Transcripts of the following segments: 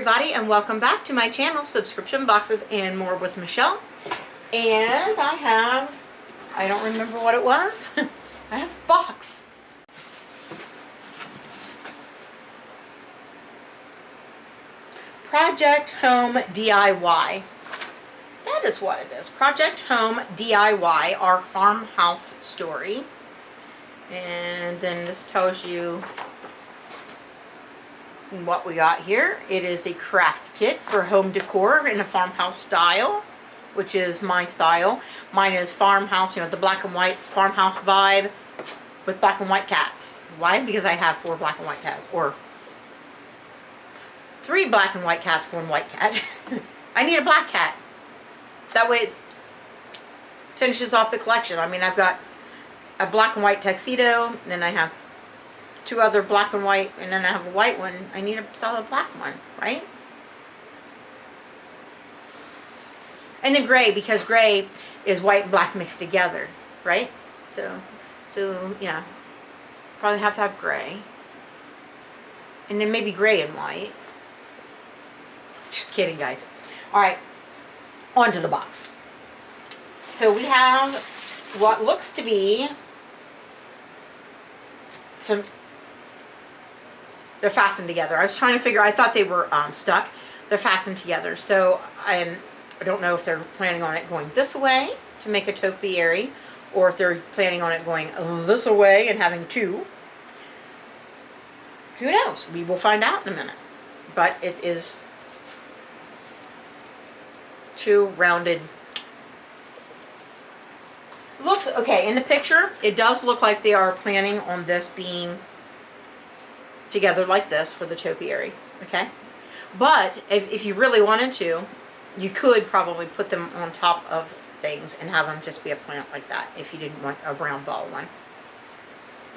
everybody, and welcome back to my channel, Subscription Boxes and More with Michelle. And I don't remember what it was. I have a box. Project Home DIY. That is what it is. Project Home DIY, our farmhouse story. And then this tells you what we got here. It is a craft kit for home decor in a farmhouse style, which is my style. Mine is farmhouse, you know, the black and white farmhouse vibe with black and white cats. Why? Because I have 4 black and white cats, or 3 black and white cats, 1 white cat. I need a black cat. That way it finishes off the collection. I mean, I've got a black and white tuxedo, and then I have 2 other black and white, and then I have a white one. I need a solid black one, right? And then gray, because gray is white and black mixed together, right? So yeah, probably have to have gray, and then maybe gray and white. Just kidding, guys. All right, on to the box. So we have what looks to be some. They're fastened together. I was trying to figure, I thought they were stuck. They're fastened together. So I don't know if they're planning on it going this way to make a topiary, or if they're planning on it going this way and having 2. Who knows? We will find out in a minute. But it is 2 rounded. Looks okay in the picture. It does look like they are planning on this being together like this for the topiary, okay? But if you really wanted to, you could probably put them on top of things and have them just be a plant like that if you didn't want a round ball one.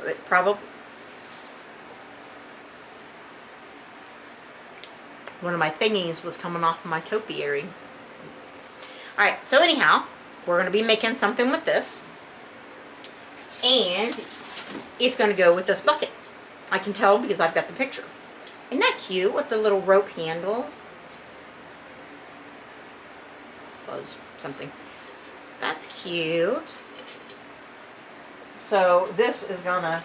But probably one of my thingies was coming off my topiary. All right, so anyhow, we're going to be making something with this, and it's going to go with this bucket. I can tell because I've got the picture. Isn't that cute with the little rope handles? Fuzz something. That's cute. So this is gonna,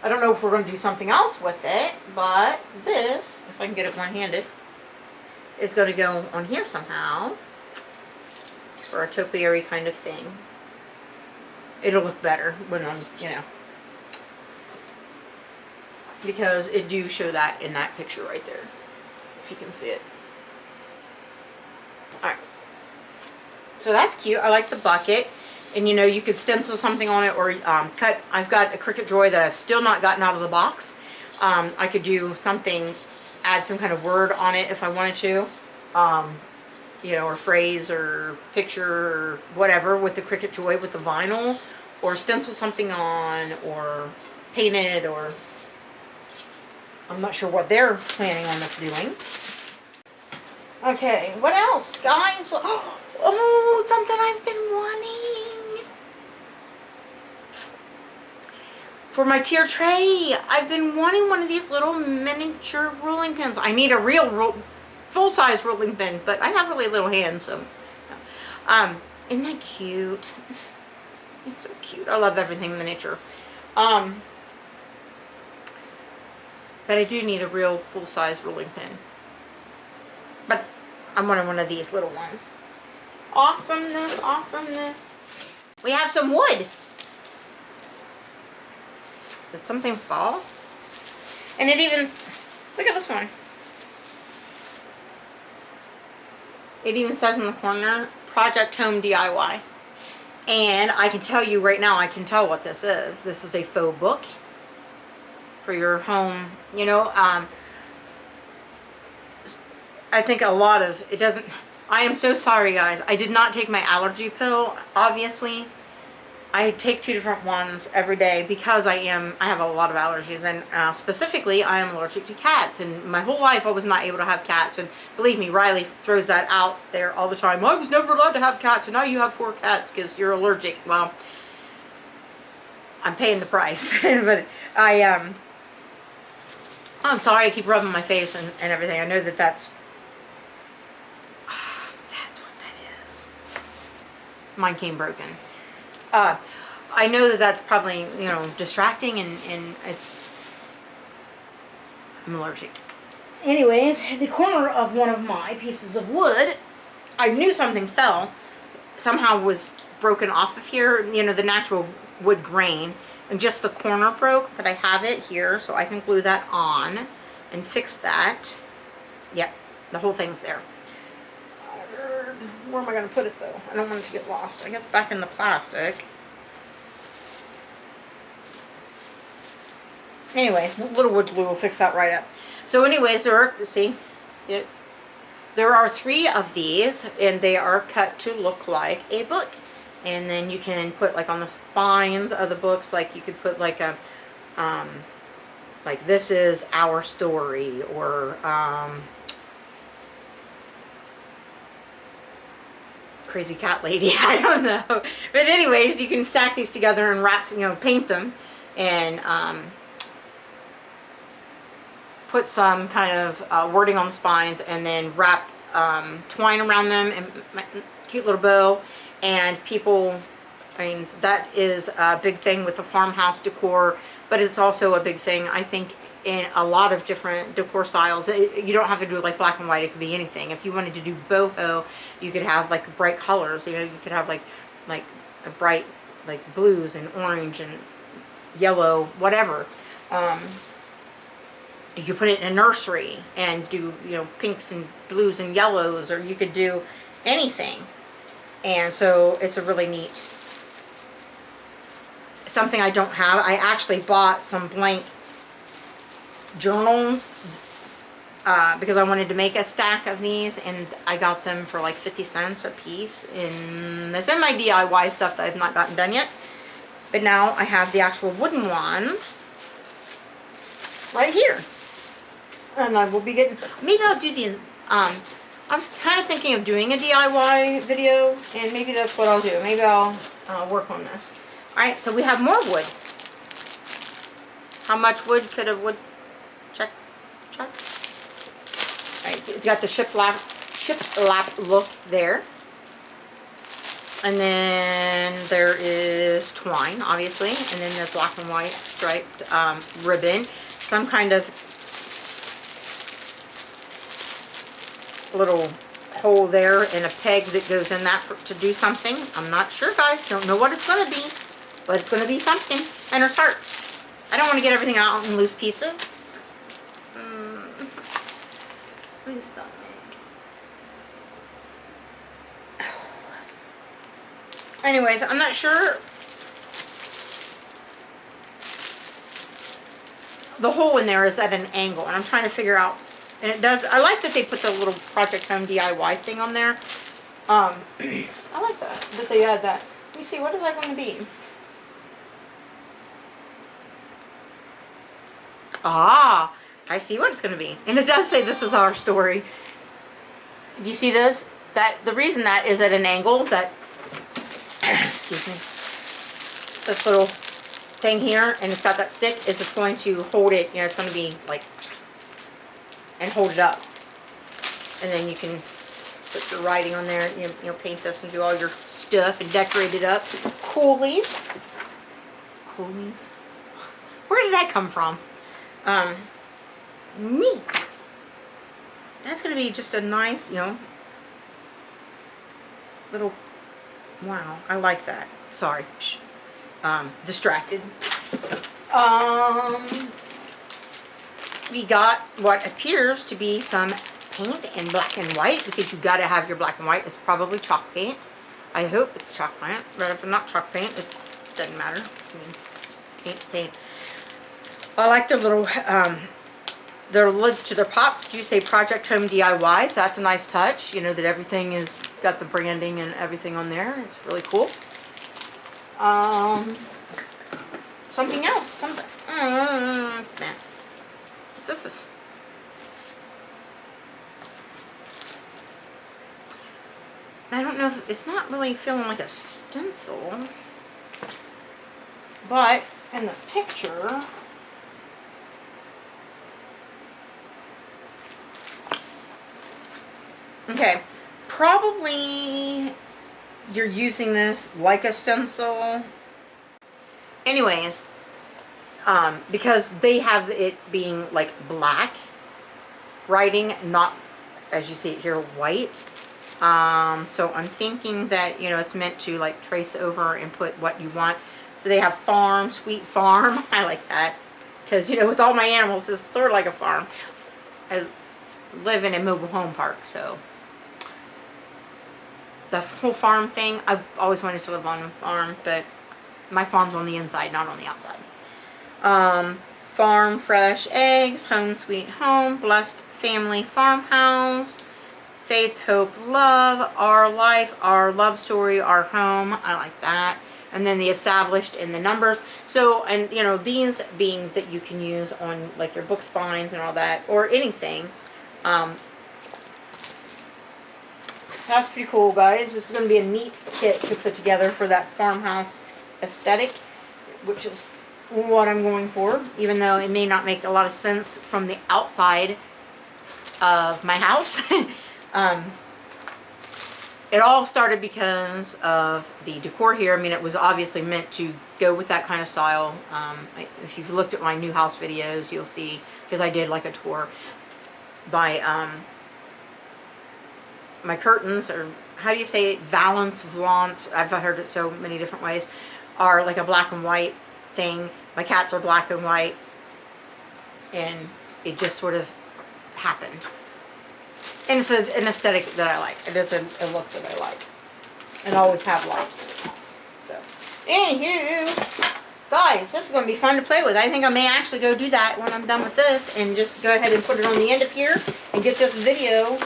I don't know if we're gonna do something else with it, but this, if I can get it one-handed, is gonna go on here somehow for a topiary kind of thing. It'll look better when I'm, you know, because it do show that in that picture right there, if you can see it. Alright, so that's cute. I like the bucket, and you know, you could stencil something on it, or cut. I've got a Cricut Joy that I've still not gotten out of the box. I could do something, add some kind of word on it if I wanted to, you know, or phrase or picture or whatever with the Cricut Joy with the vinyl, or stencil something on, or paint it, or I'm not sure what they're planning on us doing. Okay, what else, guys? Oh, something I've been wanting. For my tier tray, I've been wanting one of these little miniature rolling pins. I need a real full-size rolling pin, but I have really little hands, so. Isn't that cute? It's so cute. I love everything miniature. But I do need a real full-size rolling pin. But I'm wanting one of these little ones. Awesomeness, awesomeness. We have some wood. Did something fall? And it even, look at this one. It even says in the corner, Project Home DIY. And I can tell you right now, I can tell what this is. This is a faux book for your home, you know. I think a lot of it doesn't. I am so sorry, guys. I did not take my allergy pill. Obviously, I take 2 different ones every day because I have a lot of allergies, and specifically, I am allergic to cats. And my whole life, I was not able to have cats. And believe me, Riley throws that out there all the time. I was never allowed to have cats, and now you have 4 cats because you're allergic. Well, I'm paying the price, but I'm sorry I keep rubbing my face and everything. I know that that's mine came broken. I know that that's probably, you know, distracting, and I'm allergic. Anyways, the corner of one of my pieces of wood, I knew something fell, somehow was broken off of here, you know, the natural wood grain, and just the corner broke, but I have it here, so I can glue that on and fix that. Yep, the whole thing's there. Where am I going to put it, though? I don't want it to get lost. I guess back in the plastic. Anyway, little wood glue will fix that right up. So anyways, see it? There are 3 of these, and they are cut to look like a book. And then you can put, like, on the spines of the books, like, you could put, like, a, like, this is our story, or, crazy cat lady, I don't know. But anyways, you can stack these together and wrap, you know, paint them, and, put some kind of wording on the spines, and then wrap twine around them and cute little bow. And people, I mean, that is a big thing with the farmhouse decor, but it's also a big thing, I think, in a lot of different decor styles. You don't have to do it like black and white. It could be anything. If you wanted to do boho, you could have like bright colors. You know, you could have like a bright, like, blues and orange and yellow, whatever. You could put it in a nursery and do, you know, pinks and blues and yellows, or you could do anything. And so it's a really neat, something I don't have. I actually bought some blank journals because I wanted to make a stack of these, and I got them for like 50 cents a piece. And that's in my DIY stuff that I've not gotten done yet. But now I have the actual wooden ones right here. And I will be getting, maybe I'll do these, I was kind of thinking of doing a DIY video, and maybe that's what I'll do. Maybe I'll work on this. Alright, so we have more wood. How much wood could a wood, check. Alright, so it's got the shiplap look there. And then there is twine, obviously, and then there's black and white striped ribbon, some kind of little hole there, and a peg that goes in that to do something. I'm not sure, guys. Don't know what it's going to be, but it's going to be something. And her starts. I don't want to get everything out in loose pieces. My stomach. Anyways, I'm not sure. The hole in there is at an angle, and I'm trying to figure out. And it does. I like that they put the little Project Home DIY thing on there. I like that they add that. Let me see. What is that going to be? Ah, I see what it's going to be. And it does say this is our story. Do you see this? That the reason that is at an angle, that excuse me, this little thing here, and it's got that stick, is it's going to hold it. You know, it's going to be like, and hold it up, and then you can put your writing on there. You know, paint this and do all your stuff and decorate it up. Coolies. Coolies. Where did that come from? Neat. That's going to be just a nice, you know, little, wow, I like that. Sorry. Distracted. We got what appears to be some paint in black and white, because you've got to have your black and white. It's probably chalk paint. I hope it's chalk paint, but if it's not chalk paint, it doesn't matter. I mean, paint. I like their little, their lids to their pots do say Project Home DIY, so that's a nice touch. You know, that everything is got the branding and everything on there. It's really cool. Something else. Something. It's bent. Is this I don't know if it's not really feeling like a stencil, but in the picture, okay, probably you're using this like a stencil. Anyways, because they have it being like black writing, not, as you see it here, white. So I'm thinking that, you know, it's meant to like trace over and put what you want. So they have farm, sweet farm. I like that. Because, you know, with all my animals, it's sort of like a farm. I live in a mobile home park, so the whole farm thing, I've always wanted to live on a farm, but my farm's on the inside, not on the outside. Farm fresh eggs, home sweet home, blessed family farmhouse, faith, hope, love, our life, our love story, our home. I like that. And then the established and the numbers. So, and you know, these being that you can use on like your book spines and all that, or anything. That's pretty cool, guys. This is going to be a neat kit to put together for that farmhouse aesthetic, which is what I'm going for, even though it may not make a lot of sense from the outside of my house. It all started because of the decor here. I mean, it was obviously meant to go with that kind of style. If you've looked at my new house videos, you'll see, because I did like a tour, by my curtains, or how do you say it, valance, I've heard it so many different ways, are like a black and white thing. My cats are black and white, and it just sort of happened. And it's an aesthetic that I like. It is a look that I like, and always have liked. So, anywho, guys, this is going to be fun to play with. I think I may actually go do that when I'm done with this, and just go ahead and put it on the end of here, and get this video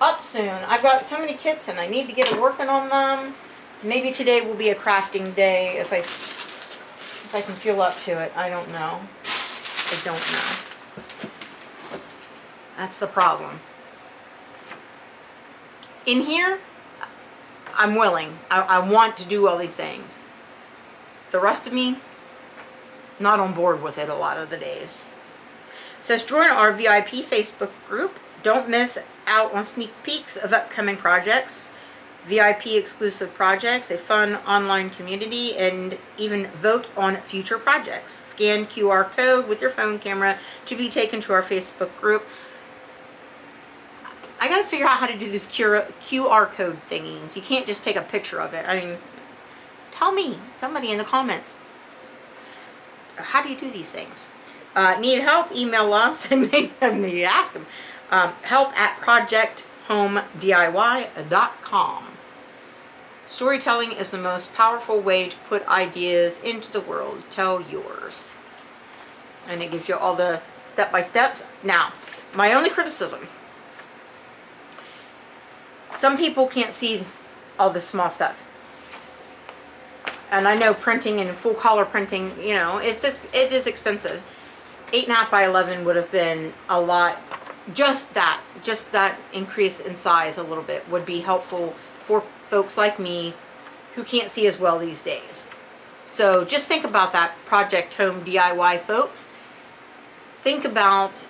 up soon. I've got so many kits, and I need to get working on them. Maybe today will be a crafting day if I can feel up to it. I don't know. I don't know. That's the problem. In here, I'm willing. I want to do all these things. The rest of me, not on board with it a lot of the days. It says, join our VIP Facebook group. Don't miss out on sneak peeks of upcoming projects, VIP exclusive projects, a fun online community, and even vote on future projects. Scan QR code with your phone camera to be taken to our Facebook group. I gotta figure out how to do these QR code thingies. You can't just take a picture of it. I mean, tell me, somebody in the comments, how do you do these things? Need help? Email us, and maybe ask them. help@projecthomediy.com. Storytelling is the most powerful way to put ideas into the world. Tell yours. And it gives you all the step-by-steps. Now, my only criticism, some people can't see all this small stuff. And I know printing and full color printing, you know, it is expensive. 8.5 by 11 would have been a lot. Just that increase in size a little bit would be helpful for folks like me who can't see as well these days. So just think about that, Project Home DIY folks. Think about,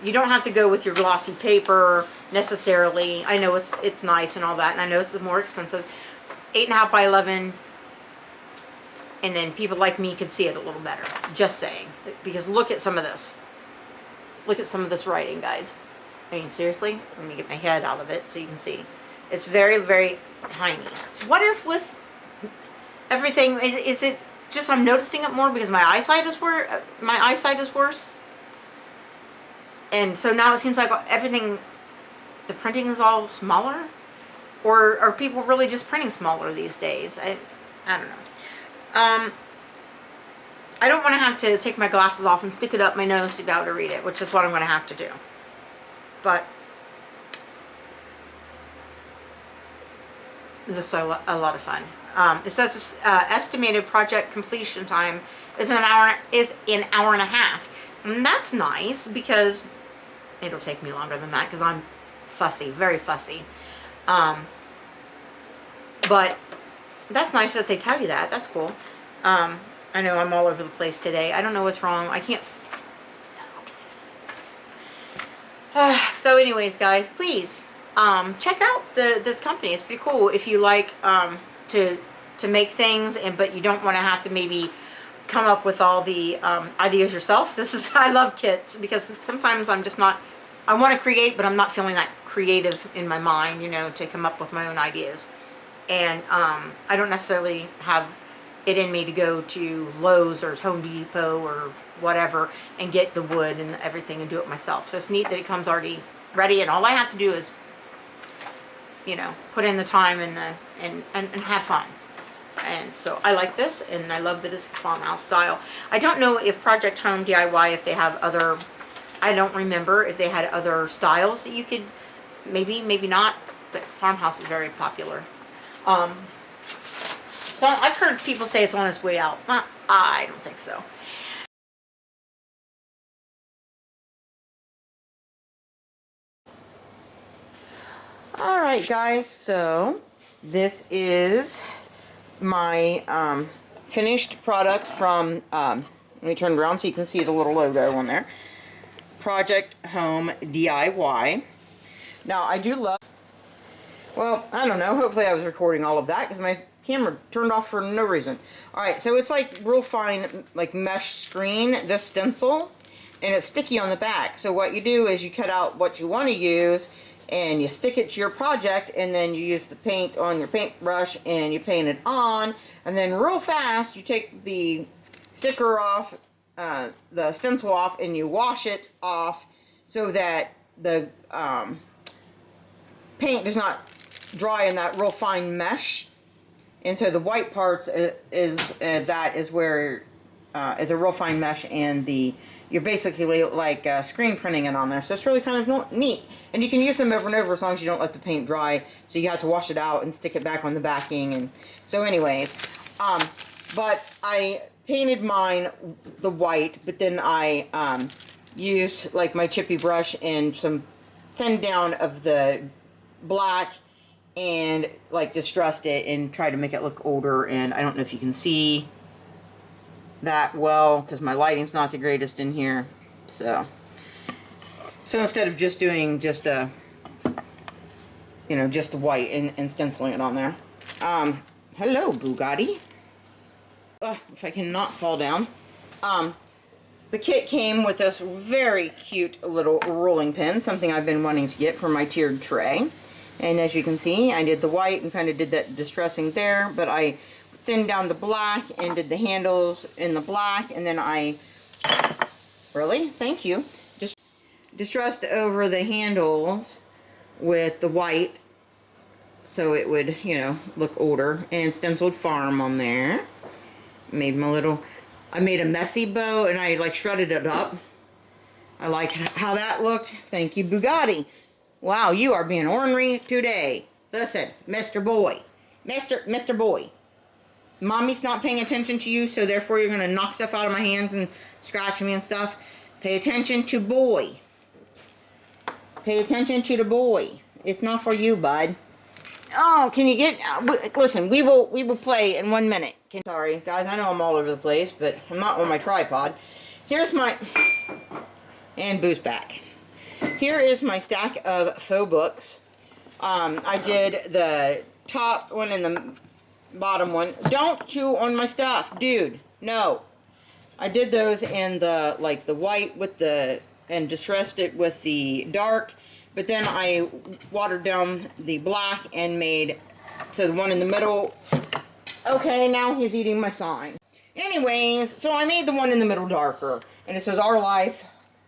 you don't have to go with your glossy paper necessarily. I know it's nice and all that, and I know it's more expensive. 8.5 by 11, and then people like me could see it a little better. Just saying. Because look at some of this. Look at some of this writing, guys. I mean, seriously? Let me get my head out of it so you can see. It's very, very tiny. What is with everything? Is it just I'm noticing it more because my eyesight is worse? And so now it seems like everything, the printing is all smaller? Or are people really just printing smaller these days? I don't know. I don't want to have to take my glasses off and stick it up my nose to be able to read it, which is what I'm going to have to do. But it looks a lot of fun. It says estimated project completion time is an hour and a half. And that's nice because it'll take me longer than that because I'm fussy, very fussy. But that's nice that they tell you that. That's cool. I know I'm all over the place today. I don't know what's wrong. I can't focus. So anyways, guys, please check out this company. It's pretty cool. If you like to make things, but you don't want to have to maybe come up with all the ideas yourself. This is, I love kits because sometimes I'm just not, I want to create, but I'm not feeling that creative in my mind, you know, to come up with my own ideas. And I don't necessarily have it in me to go to Lowe's or Home Depot or whatever and get the wood and everything and do it myself. So it's neat that it comes already ready, and all I have to do is, you know, put in the time and have fun. And so I like this, and I love that it's the farmhouse style. I don't know if Project Home DIY, if they have other, I don't remember if they had other styles that you could, maybe not, but farmhouse is very popular. So I've heard people say it's on its way out. I don't think so. All right, guys, so this is my finished products from, let me turn around so you can see the little logo on there. Project Home DIY. Now, I do love, well, I don't know, hopefully I was recording all of that because my camera turned off for no reason. Alright, so it's like real fine, like mesh screen, this stencil, and it's sticky on the back. So what you do is you cut out what you want to use, and you stick it to your project, and then you use the paint on your paintbrush and you paint it on, and then real fast you take the sticker off, the stencil off, and you wash it off so that the paint does not dry in that real fine mesh. And so the white parts is where is a real fine mesh, and you're basically like screen printing it on there. So it's really kind of neat, and you can use them over and over as long as you don't let the paint dry. So you have to wash it out and stick it back on the backing. And so anyways, but I painted mine the white, but then I used like my chippy brush and some thin down of the black, and like distressed it and tried to make it look older. And I don't know if you can see that well because my lighting's not the greatest in here. So instead of just doing just a, you know, just the white and stenciling it on there. Hello, Bugatti. If I can not fall down. The kit came with this very cute little rolling pin, something I've been wanting to get for my tiered tray. And as you can see, I did the white and kind of did that distressing there, but I thinned down the black and did the handles in the black, and then I, really? Thank you. Just distressed over the handles with the white so it would, you know, look older, and stenciled farm on there. Made my little, I made a messy bow and I like shredded it up. I like how that looked. Thank you, Bugatti. Wow, you are being ornery today. Listen, Mr. Boy. Mr. Boy. Mommy's not paying attention to you, so therefore you're going to knock stuff out of my hands and scratch me and stuff. Pay attention to boy. Pay attention to the boy. It's not for you, bud. Oh, can you get... listen, we will play in 1 minute. Sorry, guys, I know I'm all over the place, but I'm not on my tripod. Here's my... And Boo's back. Here is my stack of faux books. I did the top one and the bottom one. Don't chew on my stuff, dude. No. I did those in the, like, the white with the, and distressed it with the dark, but then I watered down the black and made, so the one in the middle, okay, now he's eating my sign. Anyways, so I made the one in the middle darker, and it says our life,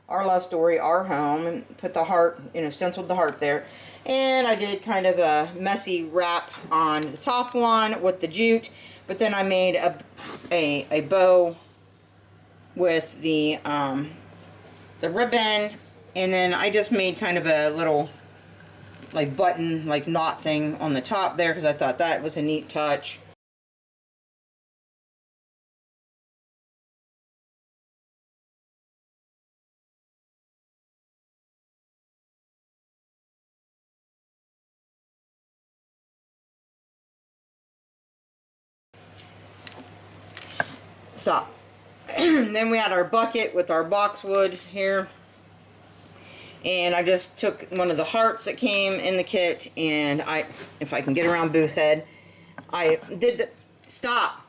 our love story, our home, and put the heart, you know, stenciled the heart there. And I did kind of a messy wrap on the top one with the jute, but then I made a bow with the ribbon, and then I just made kind of a little like button, like knot thing on the top there because I thought that was a neat touch. Stop. Then we had our bucket with our boxwood here, and I just took one of the hearts that came in the kit, and if I can get around Boo's head, I did the, stop.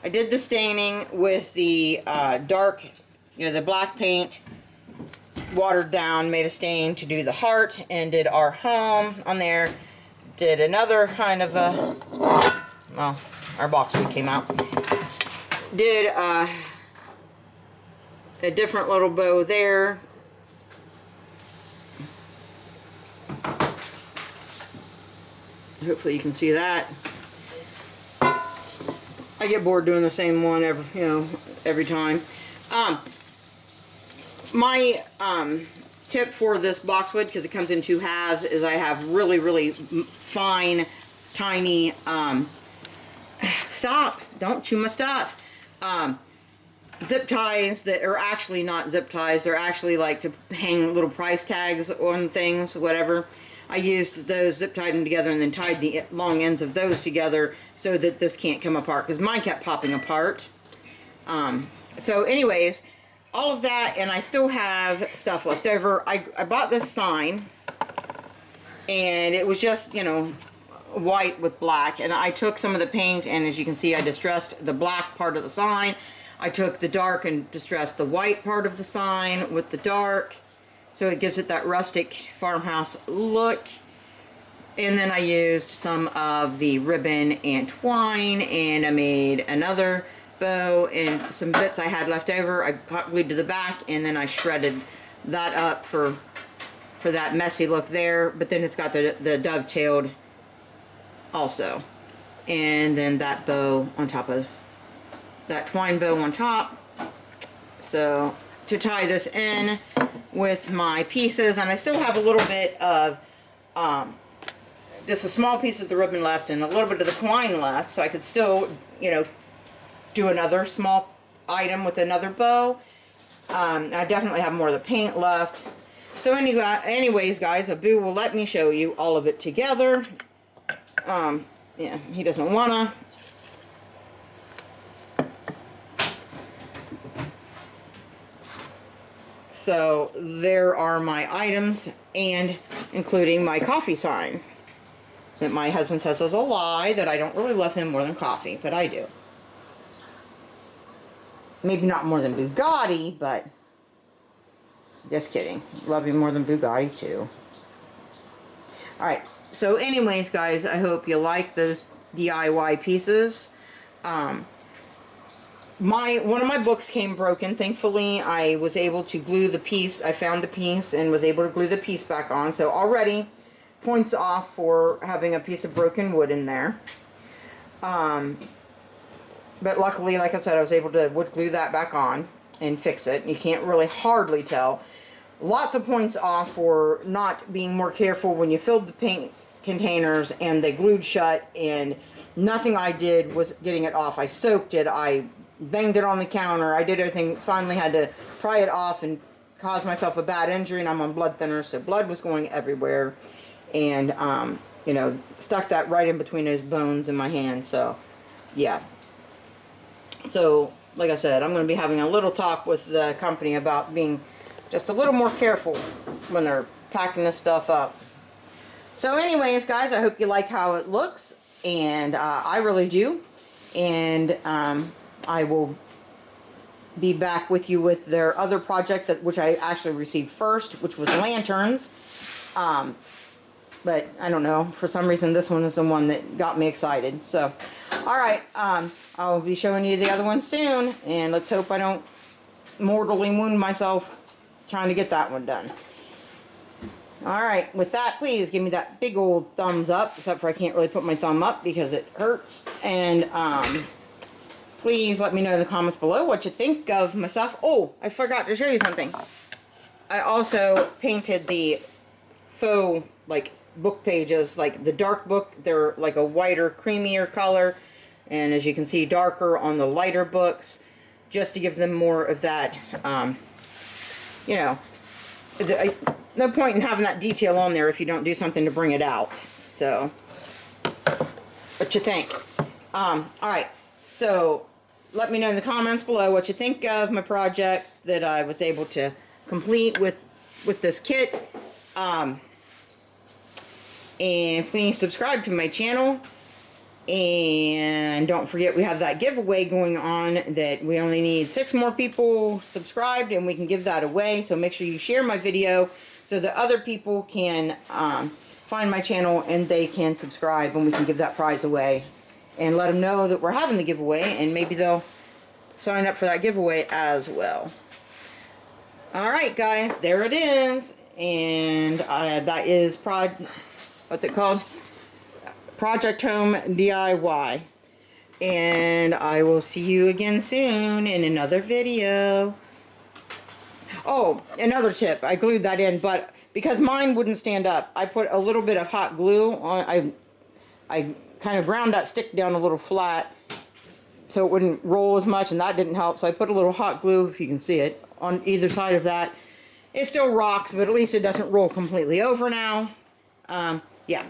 I did the staining with the dark, you know, the black paint, watered down, made a stain to do the heart, and did our home on there. Did another kind of a, well, our boxwood came out. Did a different little bow there. Hopefully you can see that. I get bored doing the same one every time. My tip for this boxwood, because it comes in 2 halves, is I have really, really fine, tiny, stop, don't chew my stuff, zip ties that are actually not zip ties. They're actually like to hang little price tags on things, whatever. I used those, zip tied them together, and then tied the long ends of those together so that this can't come apart, because mine kept popping apart. So anyways, all of that, and I still have stuff left over. I bought this sign, and it was just, you know, white with black, and I took some of the paint, and as you can see, I distressed the black part of the sign. I took the dark and distressed the white part of the sign with the dark, so it gives it that rustic farmhouse look. And then I used some of the ribbon and twine, and I made another bow, and some bits I had left over I hot glued to the back, and then I shredded that up for that messy look there. But then it's got the dovetailed also, and then that bow on top of that twine bow on top. So to tie this in with my pieces, and I still have a little bit of just a small piece of the ribbon left and a little bit of the twine left, so I could still, you know, do another small item with another bow. I definitely have more of the paint left. So anyways, guys, Abu will let me show you all of it together. Yeah, he doesn't wanna. So there are my items, and including my coffee sign that my husband says is a lie, that I don't really love him more than coffee, but I do. Maybe not more than Bugatti, but just kidding. Love you more than Bugatti too. Alright, so anyways, guys, I hope you like those DIY pieces. One of my books came broken. Thankfully, I was able to glue the piece. I found the piece and was able to glue the piece back on. So already points off for having a piece of broken wood in there. But luckily, like I said, I was able to wood glue that back on and fix it. You can't really hardly tell. Lots of points off for not being more careful when you filled the paint containers and they glued shut, and nothing I did was getting it off. I soaked it, I banged it on the counter, I did everything, finally had to pry it off and cause myself a bad injury, and I'm on blood thinner, so blood was going everywhere, and you know, stuck that right in between those bones in my hand. So yeah, so like I said, I'm going to be having a little talk with the company about being just a little more careful when they're packing this stuff up. So anyways, guys, I hope you like how it looks, and I really do. And I will be back with you with their other project, which I actually received first, which was lanterns. But I don't know, for some reason this one is the one that got me excited. So, alright, I'll be showing you the other one soon, and let's hope I don't mortally wound myself trying to get that one done. Alright, with that, please give me that big old thumbs up, except for I can't really put my thumb up because it hurts. And please let me know in the comments below what you think of my stuff. Oh, I forgot to show you something. I also painted the faux, like, book pages, like the dark book. They're like a whiter, creamier color, and as you can see, darker on the lighter books, just to give them more of that, you know, no point in having that detail on there if you don't do something to bring it out. So, what you think? Alright, so let me know in the comments below what you think of my project that I was able to complete with this kit. And please subscribe to my channel. And don't forget, we have that giveaway going on that we only need 6 more people subscribed and we can give that away. So make sure you share my video so that other people can find my channel and they can subscribe and we can give that prize away. And let them know that we're having the giveaway and maybe they'll sign up for that giveaway as well. Alright guys, there it is. And that is what's it called? Project Home DIY. And I will see you again soon in another video. Oh, another tip. I glued that in, but because mine wouldn't stand up, I put a little bit of hot glue on. I kind of ground that stick down a little flat so it wouldn't roll as much, and that didn't help. So I put a little hot glue, if you can see it, on either side of that. It still rocks, but at least it doesn't roll completely over now. Yeah.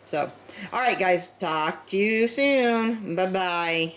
So, alright guys, talk to you soon. Bye-bye.